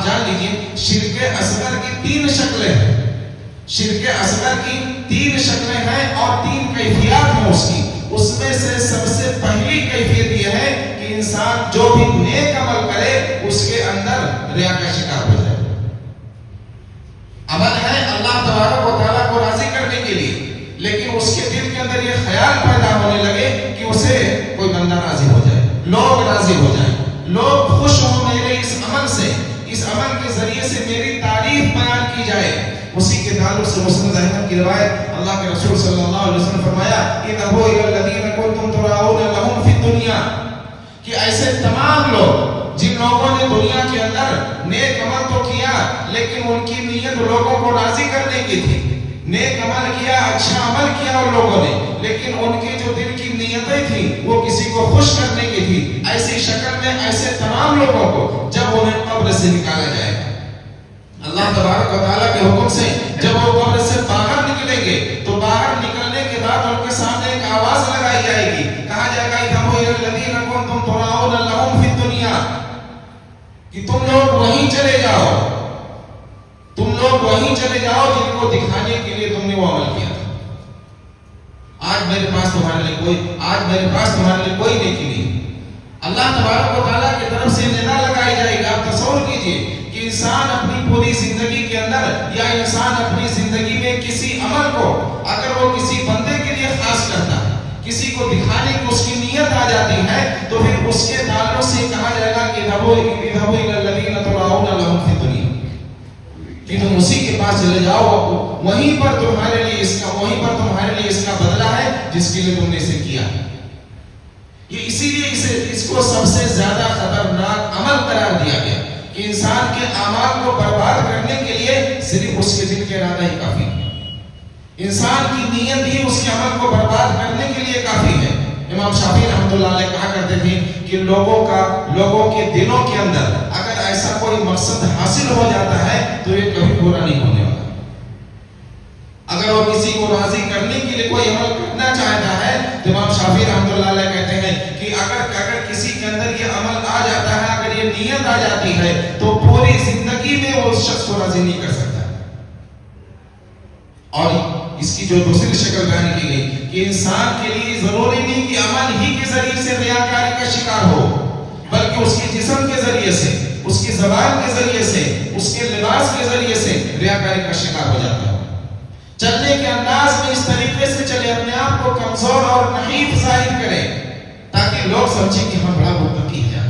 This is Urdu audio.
آپ جان لیجئے شرک اصغر کی 3 شکلیں ہیں. شرک اصغر کی 3 شکلیں ہیں اور 3 کیفیات ہیں اس کی. اس میں سے سب سے پہلی کیفیت یہ ہے کہ انسان جو بھی نیک عمل کرے اس کے اندر ریا کا شکار ہو جائے. عمل ہے اللہ تبارک و تعالیٰ کو راضی کرنے کے لیے، لیکن اس کے دل کے اندر یہ خیال پیدا ہونے لگے کہ اسے کوئی بندہ راضی ہو جائے، لوگ راضی ہو جائیں، لوگ خوش ہوں میرے اس عمل سے، اس عمل کے ذریعے سے میری تعریف بیان کی جائے. اسی کے تعلق سے مسند احمد کی روایت اللہ کے رسول صلی اللہ علیہ وسلم نے فرمایا اِنَّهُ إِلَى الَّذِينَ كُنْتُمْ تُرَاؤُونَ لَهُمْ فِي الدُّنْيَا، کہ ایسے تمام لوگ جن لوگوں نے دنیا کے اندر نیک عمل تو کیا لیکن ان کی نیت لوگوں کو راضی کرنے کی تھی. نیک عمل کیا، اچھا عمل کیا ان لوگوں نے، لیکن ان کی جو دل کی نیتیں تھیں وہ کسی کو خوش کرنے کی تھی. ایسی شکل میں ایسے تمام لوگوں کو جب انہیں قبر سے نکالا جائے گا اللہ تبارک و تعالیٰ کے حکم سے، جب وہ قبر سے باہر نکلیں گے تو باہر نکلنے کے بعد ان کے سامنے ایک آواز لگائی جائے گی، کہا جائے گا اِذْهَبُوا إِلَى الَّذِينَ كُنْتُمْ تُرَاؤُونَ لَهُمْ فِي الدُّنْيَا، کہ تم لوگ وہیں چلے جاؤ، تم لوگ وہیں چلے جاؤ جن کو دکھانے کے لیے تم نے وہ عمل کیا تھا. آج میرے پاس تمہارے لیے کوئی نیکی نہیں. اللہ تبارک و تعالیٰ کی طرف سے ندا لگائی جائے گی. آپ تصور کیجئے کہ انسان اپنی پوری زندگی کے اندر یا انسان اپنی زندگی میں کسی عمل کو اگر وہ کسی بندے کے لیے خاص کرتا ہے، کسی کو دکھانے کی اس کی نیت آ جاتی ہے، تو پھر اس کے تعلق سے کہا جائے گا کہ اِذْهَبُوا إِلَى الَّذِينَ تُرَاؤُونَ لَهُمْ فِي الدُّنْيَا، کہ تم اسی کے پاس چلے جاؤ، وہیں پر تمہارے لیے اس کا بدلہ ہے جس کے لیے تم نے اسے کیا. یہ اسی لیے اس کو سب سے زیادہ خطرناک عمل قرار دیا گیا کہ انسان کے اعمال کو برباد کرنے کے لیے صرف اس کے دل کے ارادہ ہی کافی ہے. انسان کی نیت ہی اس کے عمل کو برباد کرنے کے لیے کافی ہے. امام شافعی رحمۃ اللہ علیہ کہا کرتے تھے کہ لوگوں کے دلوں کے اندر اگر ایسا کوئی مقصد حاصل ہو جاتا ہے تو یہ کبھی پورا نہیں ہونے والا. اگر وہ کسی کو راضی کرنے کے لیے کوئی عمل کرنا چاہتا ہے تو امام شافعی رحمۃ اللہ علیہ کہتے ہیں کہ اگر کسی کے اندر یہ عمل آ جاتا ہے، اگر یہ نیت آ جاتی ہے تو پوری زندگی میں وہ اس شخص کو راضی نہیں کر سکتا. اور اس کی جو دوسری شکل بیان کی گئی کہ انسان کے لیے ضروری نہیں کہ عمل ہی کے ذریعے سے ریاکاری کا شکار ہو، بلکہ اس کے جسم کے ذریعے سے، اس کی زبان کے ذریعے سے، اس کے لباس کے ذریعے سے ریاکاری کا شکار ہو جاتا ہے. چلنے کے انداز میں اس طریقے سے چلے، اپنے آپ کو کمزور اور نحیف ظاہر کرے تاکہ لوگ سمجھیں کہ ہم بڑا متقی ہے.